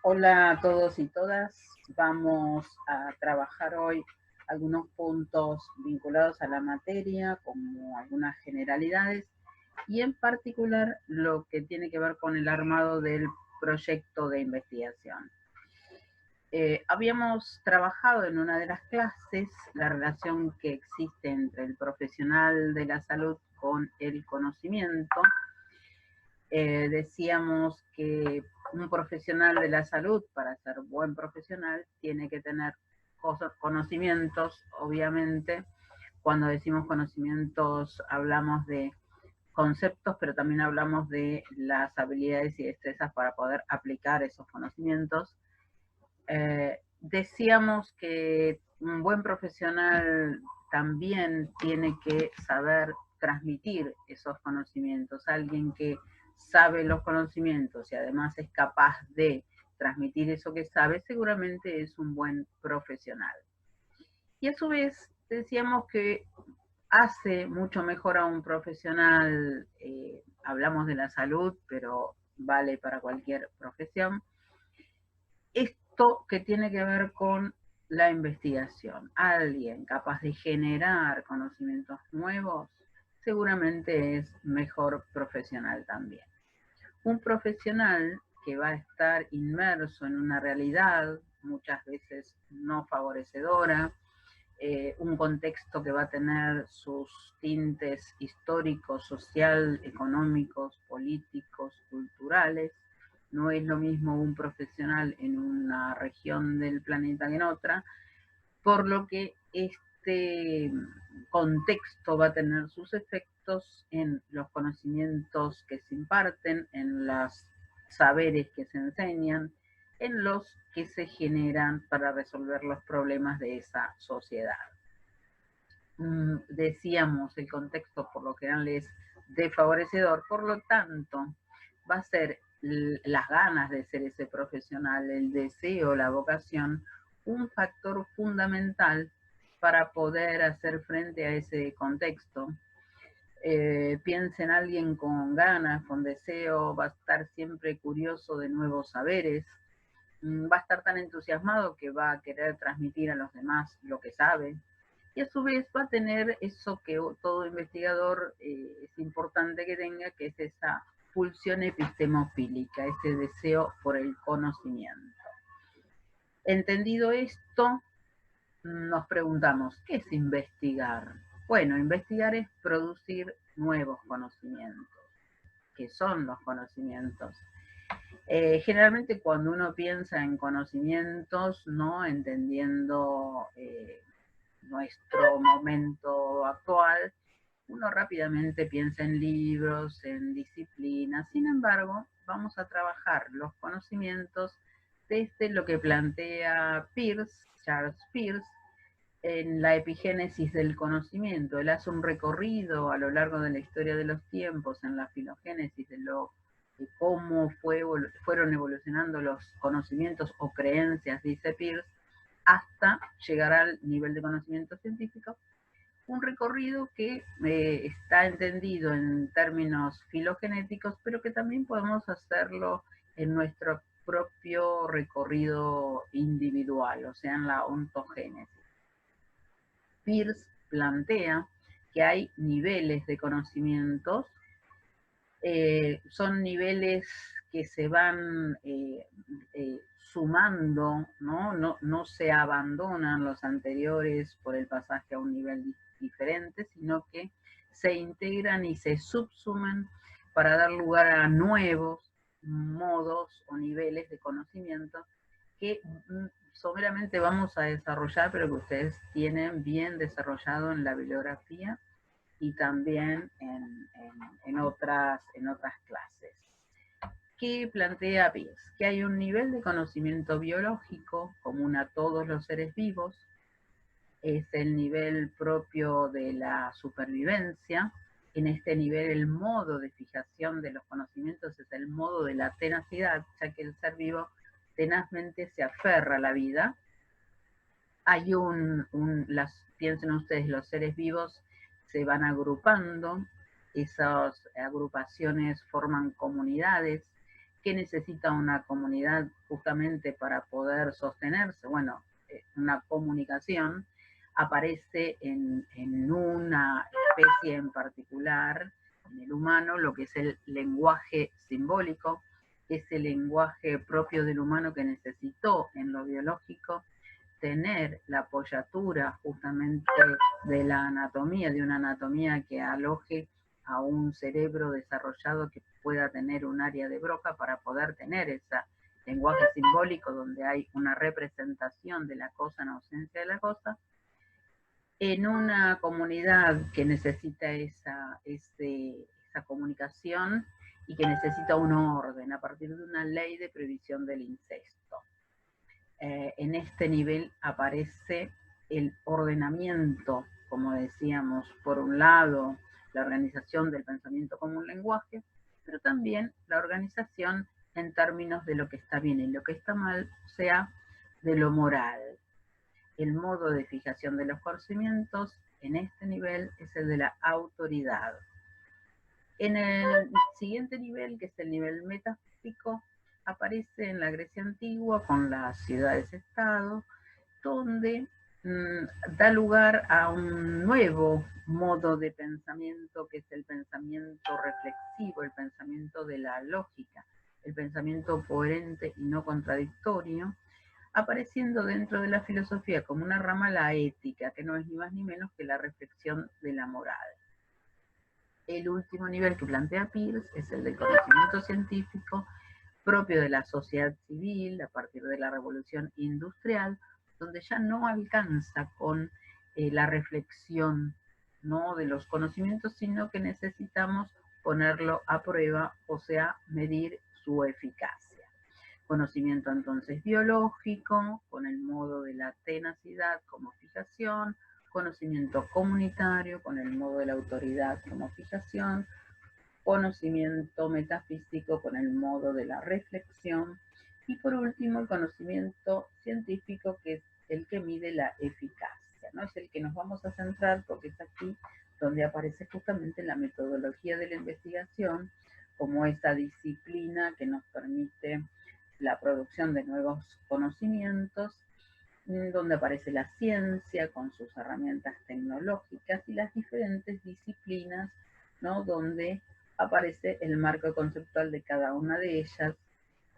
Hola a todos y todas. Vamos a trabajar hoy algunos puntos vinculados a la materia, como algunas generalidades, y en particular lo que tiene que ver con el armado del proyecto de investigación. Habíamos trabajado en una de las clases la relación que existe entre el profesional de la salud con el conocimiento. Decíamos que un profesional de la salud, para ser buen profesional, tiene que tener conocimientos, obviamente. Cuando decimos conocimientos hablamos de conceptos, pero también hablamos de las habilidades y destrezas para poder aplicar esos conocimientos. Decíamos que un buen profesional también tiene que saber transmitir esos conocimientos. Alguien que sabe los conocimientos y además es capaz de transmitir eso que sabe, seguramente es un buen profesional. Y a su vez decíamos que hace mucho mejor a un profesional, hablamos de la salud, pero vale para cualquier profesión, esto que tiene que ver con la investigación. Alguien capaz de generar conocimientos nuevos seguramente es mejor profesional también. Un profesional que va a estar inmerso en una realidad muchas veces no favorecedora, un contexto que va a tener sus tintes históricos, social, económicos, políticos, culturales. No es lo mismo un profesional en una región del planeta que en otra, por lo que este contexto va a tener sus efectos en los conocimientos que se imparten, en los saberes que se enseñan, en los que se generan para resolver los problemas de esa sociedad. Decíamos, el contexto por lo general es desfavorecedor, por lo tanto, va a ser las ganas de ser ese profesional, el deseo, la vocación, un factor fundamental para poder hacer frente a ese contexto. Piensa en alguien con ganas, con deseo, va a estar siempre curioso de nuevos saberes, va a estar tan entusiasmado que va a querer transmitir a los demás lo que sabe, y a su vez va a tener eso que todo investigador es importante que tenga, que es esa pulsión epistemofílica, ese deseo por el conocimiento. Entendido esto, nos preguntamos, ¿qué es investigar? Bueno, investigar es producir nuevos conocimientos. ¿Qué son los conocimientos? Generalmente cuando uno piensa en conocimientos, no entendiendo nuestro momento actual, uno rápidamente piensa en libros, en disciplinas. Sin embargo, vamos a trabajar los conocimientos desde lo que plantea Charles Peirce, en la epigénesis del conocimiento. Él hace un recorrido a lo largo de la historia de los tiempos, en la filogénesis de cómo fueron evolucionando los conocimientos o creencias, dice Peirce, hasta llegar al nivel de conocimiento científico. Un recorrido que está entendido en términos filogenéticos, pero que también podemos hacerlo en nuestro propio recorrido individual, o sea, en la ontogénesis. Peirce plantea que hay niveles de conocimientos, son niveles que se van sumando, ¿no? Se abandonan los anteriores por el pasaje a un nivel diferente, sino que se integran y se subsuman para dar lugar a nuevos modos o niveles de conocimiento que someramente vamos a desarrollar, pero que ustedes tienen bien desarrollado en la bibliografía y también en otras clases. ¿Qué plantea Peirce? Que hay un nivel de conocimiento biológico común a todos los seres vivos, es el nivel propio de la supervivencia. En este nivel el modo de fijación de los conocimientos es el modo de la tenacidad, ya que el ser vivo tenazmente se aferra a la vida. Hay piensen ustedes, los seres vivos se van agrupando, esas agrupaciones forman comunidades, ¿Qué necesita una comunidad justamente para poder sostenerse? Bueno, una comunicación aparece en una especie en particular, en el humano, lo que es el lenguaje simbólico, ese lenguaje propio del humano que necesitó en lo biológico tener la apoyatura justamente de la anatomía, de una anatomía que aloje a un cerebro desarrollado que pueda tener un área de Broca para poder tener ese lenguaje simbólico donde hay una representación de la cosa en ausencia de la cosa, en una comunidad que necesita esa comunicación y que necesita un orden a partir de una ley de prohibición del incesto. En este nivel aparece el ordenamiento, como decíamos, por un lado, la organización del pensamiento como un lenguaje, pero también la organización en términos de lo que está bien y lo que está mal, o sea, de lo moral. El modo de fijación de los conocimientos en este nivel es el de la autoridad. En el siguiente nivel, que es el nivel metafísico, aparece en la Grecia antigua con las ciudades-estado, donde da lugar a un nuevo modo de pensamiento, que es el pensamiento reflexivo, el pensamiento de la lógica, el pensamiento coherente y no contradictorio, apareciendo dentro de la filosofía como una rama la ética, que no es ni más ni menos que la reflexión de la moral. El último nivel que plantea Peirce es el del conocimiento científico propio de la sociedad civil a partir de la revolución industrial, donde ya no alcanza con la reflexión, ¿no?, de los conocimientos, sino que necesitamos ponerlo a prueba, o sea, medir su eficacia. Conocimiento entonces biológico, con el modo de la tenacidad como fijación, conocimiento comunitario, con el modo de la autoridad como fijación, conocimiento metafísico con el modo de la reflexión y por último el conocimiento científico, que es el que mide la eficacia, ¿no? Es el que nos vamos a centrar porque es aquí donde aparece justamente la metodología de la investigación como esa disciplina que nos permite la producción de nuevos conocimientos, donde aparece la ciencia con sus herramientas tecnológicas y las diferentes disciplinas, ¿no?, donde aparece el marco conceptual de cada una de ellas,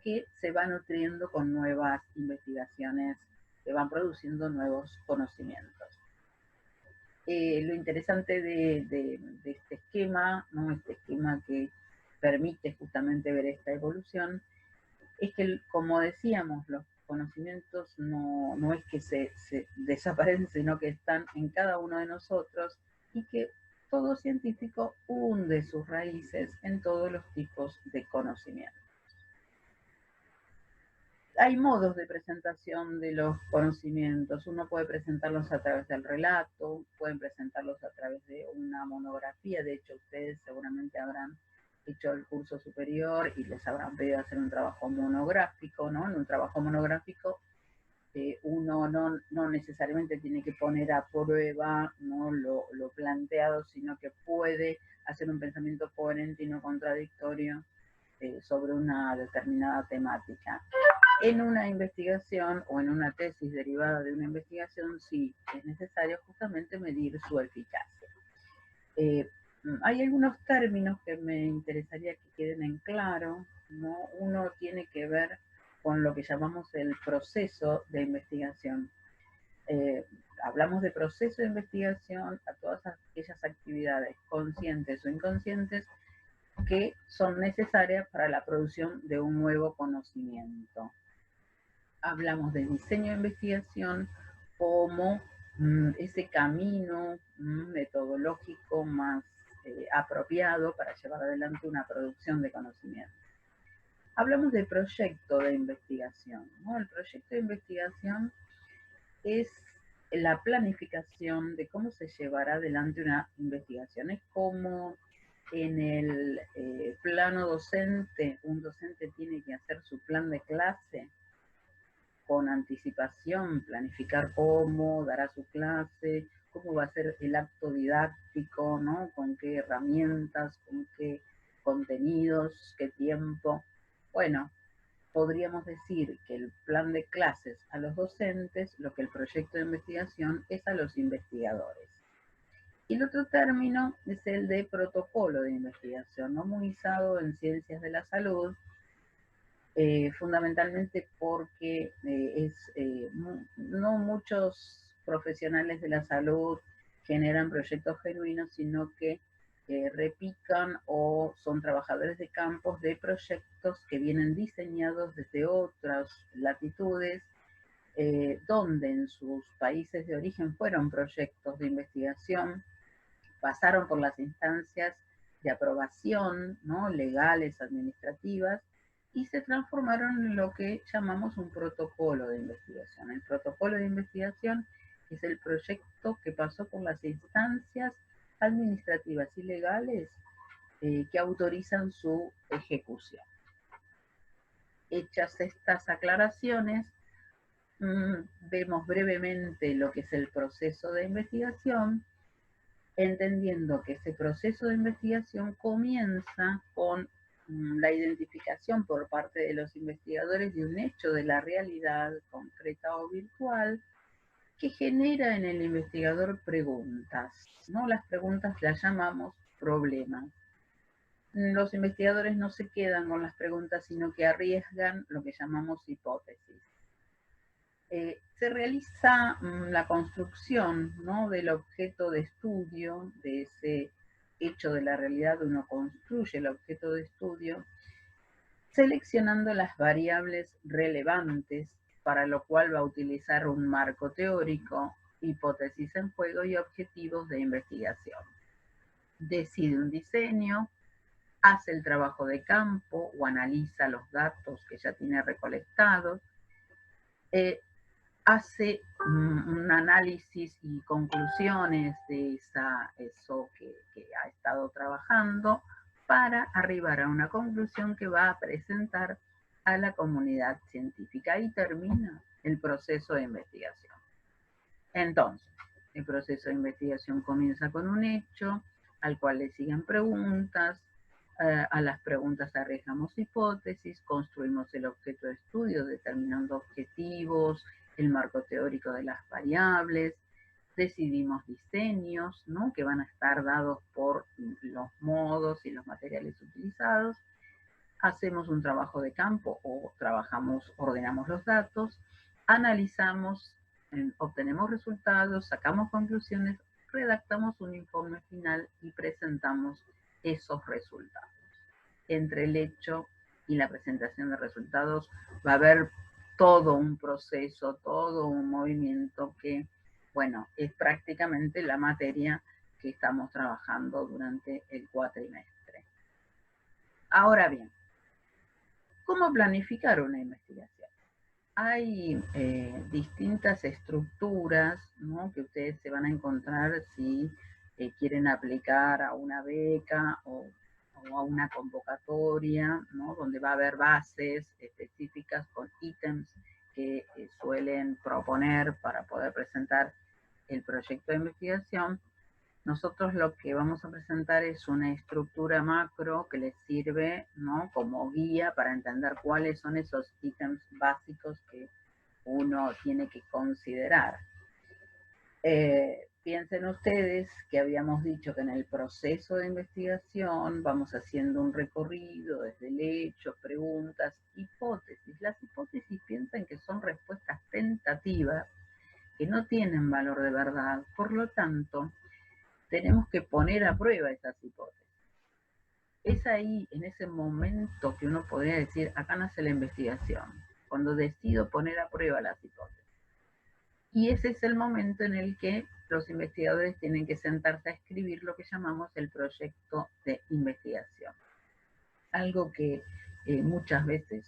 que se va nutriendo con nuevas investigaciones que van produciendo nuevos conocimientos. Lo interesante de este esquema, ¿no?, este esquema que permite justamente ver esta evolución, es que, como decíamos, los conocimientos no es que se desaparecen, sino que están en cada uno de nosotros y que todo científico hunde sus raíces en todos los tipos de conocimiento. Hay modos de presentación de los conocimientos. Uno puede presentarlos a través del relato, pueden presentarlos a través de una monografía. De hecho, ustedes seguramente habrán hecho el curso superior y les habrán pedido hacer un trabajo monográfico, ¿no? En un trabajo monográfico uno no necesariamente tiene que poner a prueba, ¿no?, lo planteado, sino que puede hacer un pensamiento coherente y no contradictorio sobre una determinada temática. En una investigación o en una tesis derivada de una investigación, sí es necesario justamente medir su eficacia. Hay algunos términos que me interesaría que queden en claro, ¿no? Uno tiene que ver con lo que llamamos el proceso de investigación. Hablamos de proceso de investigación a todas aquellas actividades conscientes o inconscientes que son necesarias para la producción de un nuevo conocimiento. Hablamos de diseño de investigación como ese camino metodológico más apropiado para llevar adelante una producción de conocimiento. Hablamos de proyecto de investigación, ¿no? El proyecto de investigación es la planificación de cómo se llevará adelante una investigación. Es como en el plano docente, un docente tiene que hacer su plan de clase con anticipación, planificar cómo dará su clase, cómo va a ser el acto didáctico, ¿no?, con qué herramientas, con qué contenidos, qué tiempo. Bueno, podríamos decir que el plan de clases a los docentes, lo que el proyecto de investigación es a los investigadores. Y el otro término es el de protocolo de investigación, ¿no? Muy usado en ciencias de la salud, fundamentalmente porque no muchos profesionales de la salud generan proyectos genuinos, sino que repican o son trabajadores de campos de proyectos que vienen diseñados desde otras latitudes, donde en sus países de origen fueron proyectos de investigación, pasaron por las instancias de aprobación, ¿no?, legales, administrativas, y se transformaron en lo que llamamos un protocolo de investigación. El protocolo de investigación es el proyecto que pasó por las instancias administrativas y legales que autorizan su ejecución. Hechas estas aclaraciones, vemos brevemente lo que es el proceso de investigación, entendiendo que ese proceso de investigación comienza con la identificación por parte de los investigadores de un hecho de la realidad concreta o virtual que genera en el investigador preguntas, ¿no? Las preguntas las llamamos problemas. Los investigadores no se quedan con las preguntas, sino que arriesgan lo que llamamos hipótesis. Se realiza la construcción, ¿no?, del objeto de estudio, de ese hecho de la realidad. Uno construye el objeto de estudio seleccionando las variables relevantes, para lo cual va a utilizar un marco teórico, hipótesis en juego y objetivos de investigación. Decide un diseño, hace el trabajo de campo o analiza los datos que ya tiene recolectados, hace un análisis y conclusiones de eso que ha estado trabajando para arribar a una conclusión que va a presentar a la comunidad científica, y termina el proceso de investigación. Entonces, el proceso de investigación comienza con un hecho, al cual le siguen preguntas, a las preguntas arriesgamos hipótesis, construimos el objeto de estudio determinando objetivos, el marco teórico de las variables, decidimos diseños, ¿no?, que van a estar dados por los modos y los materiales utilizados, hacemos un trabajo de campo o ordenamos los datos, analizamos, obtenemos resultados, sacamos conclusiones, redactamos un informe final y presentamos esos resultados. Entre el hecho y la presentación de resultados va a haber todo un proceso, todo un movimiento que, bueno, es prácticamente la materia que estamos trabajando durante el cuatrimestre. Ahora bien, ¿cómo planificar una investigación? Hay distintas estructuras, ¿no?, que ustedes se van a encontrar si quieren aplicar a una beca o a una convocatoria, ¿no?, donde va a haber bases específicas con ítems que suelen proponer para poder presentar el proyecto de investigación. Nosotros lo que vamos a presentar es una estructura macro que les sirve, ¿no?, como guía para entender cuáles son esos ítems básicos que uno tiene que considerar. Piensen ustedes que habíamos dicho que en el proceso de investigación vamos haciendo un recorrido desde el hecho, preguntas, hipótesis. Las hipótesis, piensen que son respuestas tentativas que no tienen valor de verdad, por lo tanto, tenemos que poner a prueba esas hipótesis. Es ahí, en ese momento, que uno podría decir, acá nace la investigación, cuando decido poner a prueba las hipótesis. Y ese es el momento en el que los investigadores tienen que sentarse a escribir lo que llamamos el proyecto de investigación. Algo que muchas veces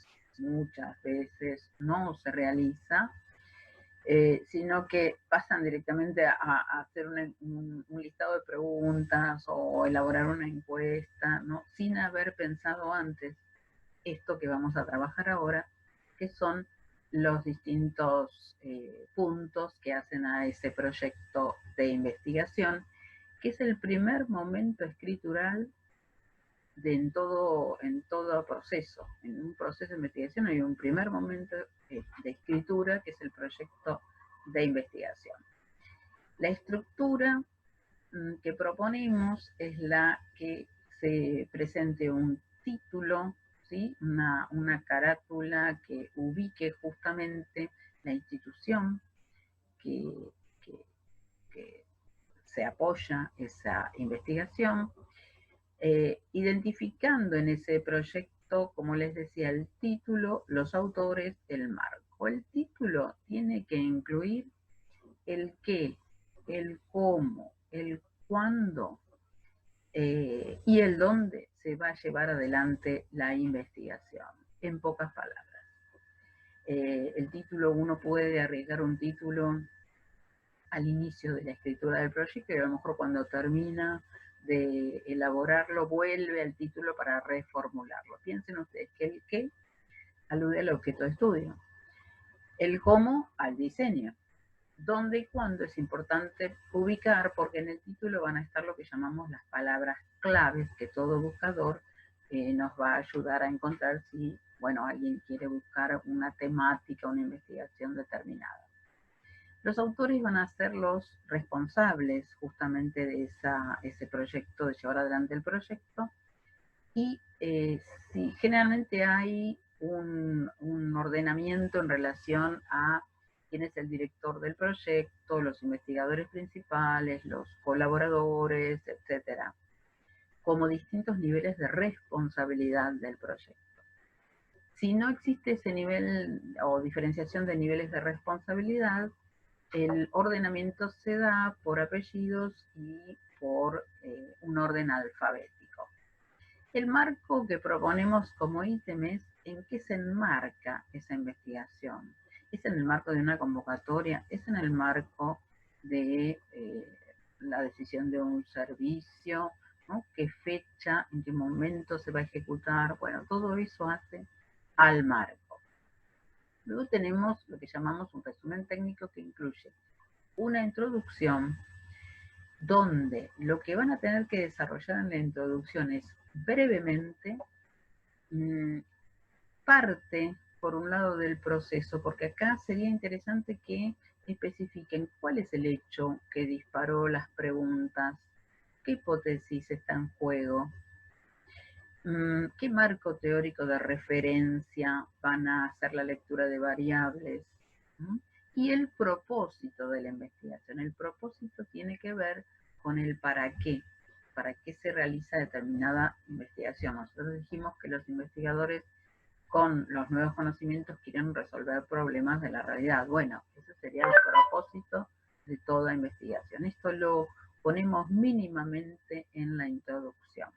no se realiza, sino que pasan directamente a hacer un listado de preguntas o elaborar una encuesta, ¿no?, sin haber pensado antes esto que vamos a trabajar ahora, que son los distintos puntos que hacen a ese proyecto de investigación, que es el primer momento escritural en todo proceso. En un proceso de investigación hay un primer momento de escritura, que es el proyecto de investigación. La estructura que proponemos es la que se presente un título, ¿sí? una carátula que ubique justamente la institución que, que, que se apoya esa investigación, identificando en ese proyecto, como les decía, el título, los autores, el marco. El título tiene que incluir el qué, el cómo, el cuándo y el dónde se va a llevar adelante la investigación. En pocas palabras. El título, uno puede arriesgar un título al inicio de la escritura del proyecto y a lo mejor cuando termina de elaborarlo vuelve al título para reformularlo. Piensen ustedes que el qué alude al objeto de estudio, el cómo al diseño, dónde y cuándo es importante ubicar, porque en el título van a estar lo que llamamos las palabras claves que todo buscador nos va a ayudar a encontrar si, bueno, alguien quiere buscar una temática, una investigación determinada. Los autores van a ser los responsables justamente de ese proyecto, de llevar adelante el proyecto, y si generalmente hay un ordenamiento en relación a quién es el director del proyecto, los investigadores principales, los colaboradores, etcétera, como distintos niveles de responsabilidad del proyecto. Si no existe ese nivel o diferenciación de niveles de responsabilidad, el ordenamiento se da por apellidos y por un orden alfabético. El marco que proponemos como ítem es en qué se enmarca esa investigación. ¿Es en el marco de una convocatoria? ¿Es en el marco de la decisión de un servicio? ¿No? ¿Qué fecha? ¿En qué momento se va a ejecutar? Bueno, todo eso hace al marco. Luego tenemos lo que llamamos un resumen técnico que incluye una introducción donde lo que van a tener que desarrollar en la introducción es brevemente parte, por un lado, del proceso, porque acá sería interesante que especifiquen cuál es el hecho que disparó las preguntas, qué hipótesis está en juego, qué marco teórico de referencia van a hacer la lectura de variables, y el propósito de la investigación. El propósito tiene que ver con el para qué se realiza determinada investigación. Nosotros dijimos que los investigadores con los nuevos conocimientos quieren resolver problemas de la realidad. Bueno, ese sería el propósito de toda investigación. Esto lo ponemos mínimamente en la introducción.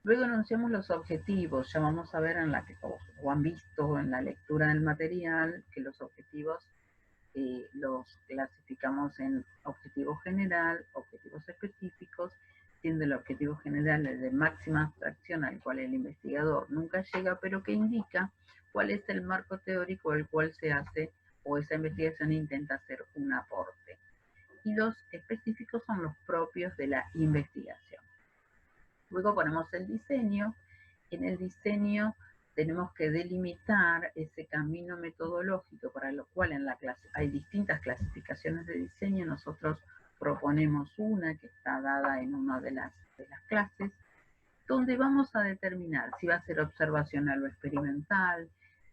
Luego enunciamos los objetivos. Ya vamos a ver en la que o han visto en la lectura del material que los objetivos los clasificamos en objetivo general, objetivos específicos, siendo el objetivo general el de máxima abstracción al cual el investigador nunca llega, pero que indica cuál es el marco teórico al cual se hace o esa investigación intenta hacer un aporte. Y los específicos son los propios de la investigación. Luego ponemos el diseño. En el diseño tenemos que delimitar ese camino metodológico para lo cual en la clase hay distintas clasificaciones de diseño. Nosotros proponemos una que está dada en una de las clases, donde vamos a determinar si va a ser observacional o experimental,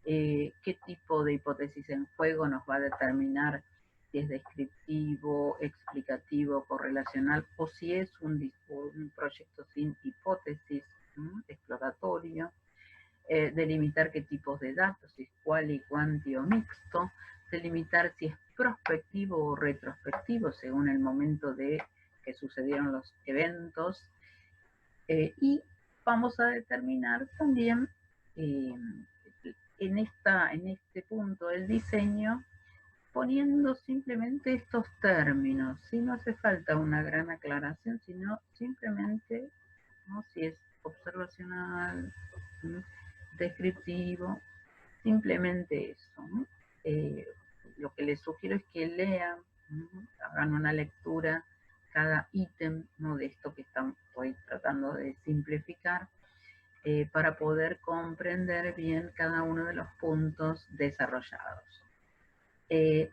qué tipo de hipótesis en juego nos va a determinar si es descriptivo, explicativo, correlacional, o si es un proyecto sin hipótesis, exploratorio, delimitar qué tipos de datos, si es quali, quanti o mixto, delimitar si es prospectivo o retrospectivo según el momento de que sucedieron los eventos, y vamos a determinar también en este punto del diseño, poniendo simplemente estos términos, si no hace falta una gran aclaración, sino simplemente, ¿no?, si es observacional, descriptivo, simplemente eso, ¿no? Lo que les sugiero es que lean, hagan una lectura cada ítem, ¿no?, de esto que estoy tratando tratando de simplificar para poder comprender bien cada uno de los puntos desarrollados.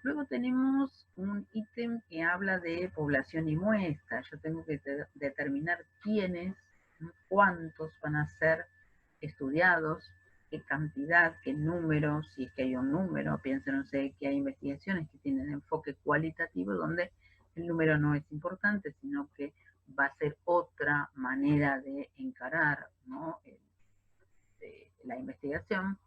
Luego tenemos un ítem que habla de población y muestra. Yo tengo que determinar quiénes, cuántos van a ser estudiados, qué cantidad, qué número, si es que hay un número. Piensen, no sé, que hay investigaciones que tienen enfoque cualitativo donde el número no es importante, sino que va a ser otra manera de encarar, ¿no?, la investigación.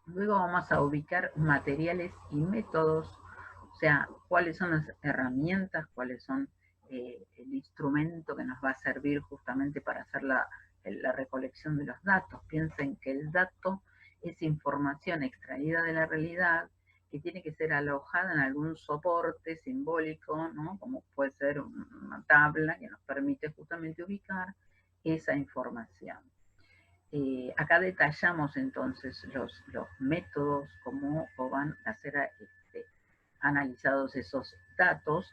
Luego vamos a ubicar materiales y métodos, o sea, cuáles son las herramientas, cuáles son el instrumento que nos va a servir justamente para hacer la recolección de los datos. Piensen que el dato es información extraída de la realidad que tiene que ser alojada en algún soporte simbólico, ¿no?, como puede ser una tabla que nos permite justamente ubicar esa información. Acá detallamos entonces los métodos, cómo van a ser analizados esos datos,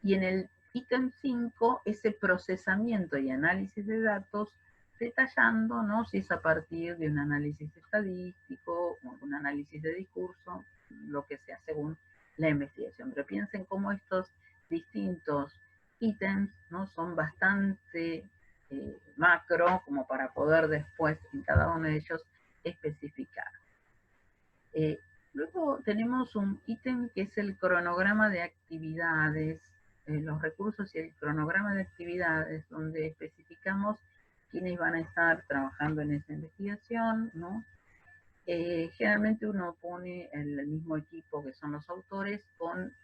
y en el ítem 5, ese procesamiento y análisis de datos, detallando, ¿no?, si es a partir de un análisis estadístico, un análisis de discurso, lo que sea según la investigación. Pero piensen cómo estos distintos ítems, ¿no?, son bastante macro, como para poder después en cada uno de ellos especificar. Luego tenemos un ítem que es el cronograma de actividades, los recursos y el cronograma de actividades, donde especificamos quiénes van a estar trabajando en esa investigación, ¿no? Generalmente uno pone el mismo equipo que son los autores,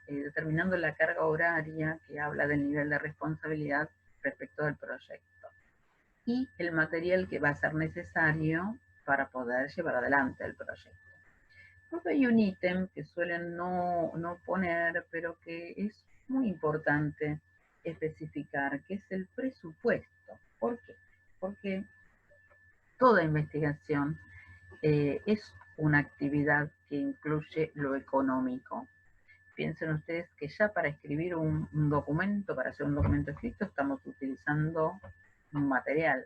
determinando la carga horaria que habla del nivel de responsabilidad respecto del proyecto, y el material que va a ser necesario para poder llevar adelante el proyecto. Luego hay un ítem que suelen no poner, pero que es muy importante especificar, que es el presupuesto. ¿Por qué? Porque toda investigación es una actividad que incluye lo económico. Piensen ustedes que ya para escribir un documento, para hacer un documento escrito, estamos utilizando un material.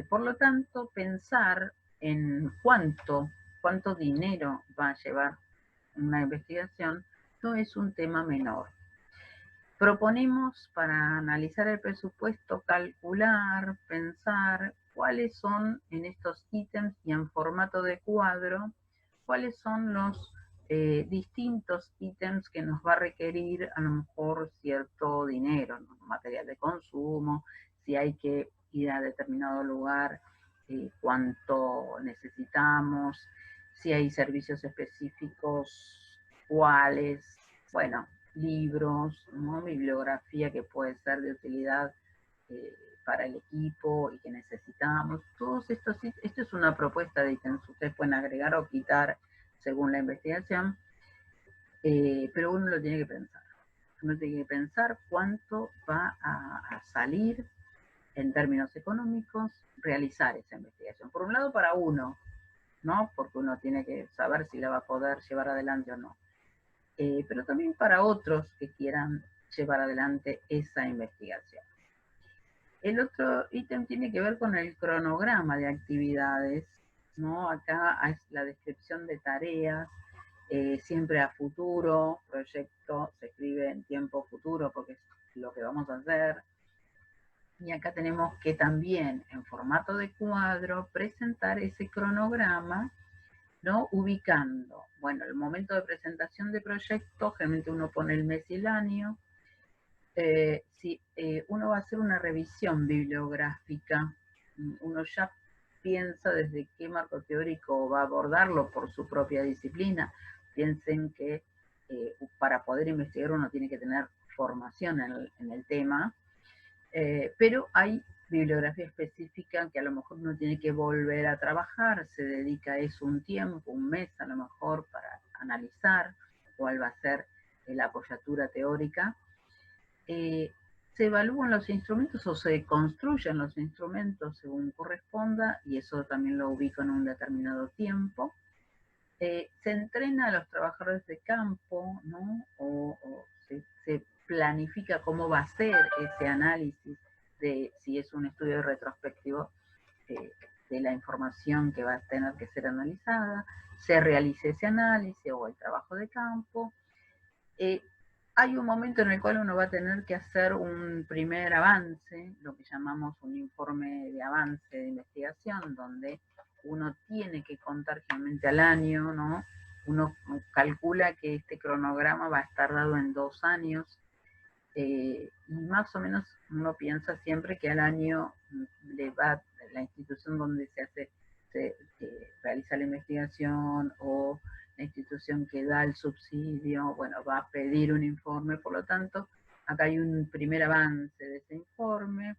Por lo tanto, pensar en cuánto dinero va a llevar una investigación no es un tema menor. Proponemos, para analizar el presupuesto, calcular, pensar cuáles son en estos ítems y en formato de cuadro, cuáles son los distintos ítems que nos va a requerir a lo mejor cierto dinero, ¿no?, material de consumo, si hay que ir a determinado lugar, cuánto necesitamos, si hay servicios específicos, cuáles, bueno, libros, ¿no?, bibliografía que puede ser de utilidad para el equipo y que necesitamos. Todos estos, esto es una propuesta de ítems, ustedes pueden agregar o quitar según la investigación, pero uno lo tiene que pensar. Uno tiene que pensar cuánto va a salir en términos económicos realizar esa investigación. Por un lado para uno, ¿no?, porque uno tiene que saber si la va a poder llevar adelante o no. Pero también para otros que quieran llevar adelante esa investigación. El otro ítem tiene que ver con el cronograma de actividades, ¿no? Acá es la descripción de tareas, siempre a futuro, proyecto se escribe en tiempo futuro porque es lo que vamos a hacer. Y acá tenemos que también, en formato de cuadro, presentar ese cronograma, ¿no?, ubicando, bueno, el momento de presentación de proyecto, generalmente uno pone el mes y el año. Si uno va a hacer una revisión bibliográfica, uno ya piensa desde qué marco teórico va a abordarlo por su propia disciplina. Piensen que para poder investigar uno tiene que tener formación en el tema, pero hay bibliografía específica que a lo mejor uno tiene que volver a trabajar, se dedica a eso un tiempo, un mes a lo mejor, para analizar cuál va a ser la apoyatura teórica. Se evalúan los instrumentos o se construyen los instrumentos según corresponda, y eso también lo ubico en un determinado tiempo. Se entrena a los trabajadores de campo, ¿no?, o se planifica cómo va a ser ese análisis de si es un estudio retrospectivo de la información que va a tener que ser analizada, se realice ese análisis o el trabajo de campo. Hay un momento en el cual uno va a tener que hacer un primer avance, lo que llamamos un informe de avance de investigación, donde uno tiene que contar generalmente al año, ¿no? Uno calcula que este cronograma va a estar dado en 2 años, y más o menos uno piensa siempre que al año le va la institución donde se realiza la investigación o la institución que da el subsidio, bueno, va a pedir un informe, por lo tanto, acá hay un primer avance de ese informe,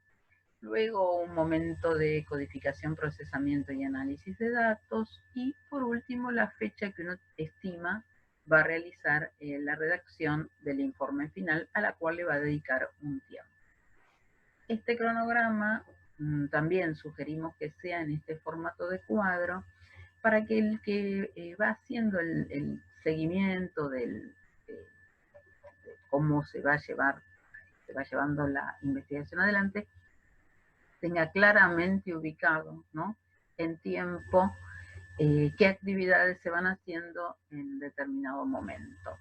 luego un momento de codificación, procesamiento y análisis de datos, y por último la fecha que uno estima va a realizar la redacción del informe final, a la cual le va a dedicar un tiempo. Este cronograma también sugerimos que sea en este formato de cuadro, para que el que va haciendo el seguimiento de cómo se va llevando la investigación adelante, tenga claramente ubicado, ¿no?, en tiempo qué actividades se van haciendo en determinado momento.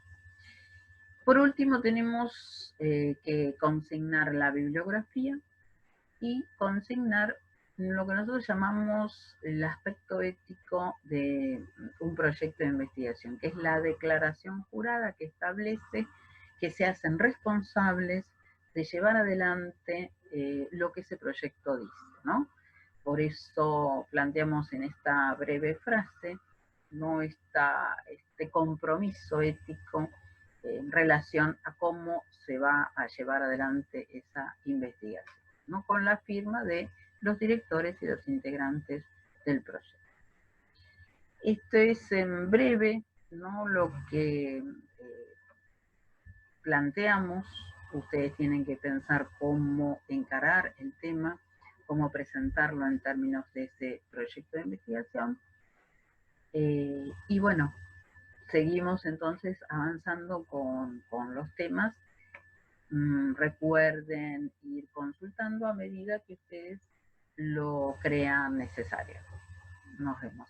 Por último, tenemos que consignar la bibliografía y consignar lo que nosotros llamamos el aspecto ético de un proyecto de investigación, que es la declaración jurada que establece que se hacen responsables de llevar adelante lo que ese proyecto dice, ¿no? Por eso planteamos en esta breve frase, ¿no?, este compromiso ético en relación a cómo se va a llevar adelante esa investigación, ¿no?, con la firma de los directores y los integrantes del proyecto. Esto es en breve, ¿no?, lo que planteamos. Ustedes tienen que pensar cómo encarar el tema, cómo presentarlo en términos de ese proyecto de investigación. Y bueno, seguimos entonces avanzando con los temas. Recuerden ir consultando a medida que ustedes lo crean necesario. Nos vemos.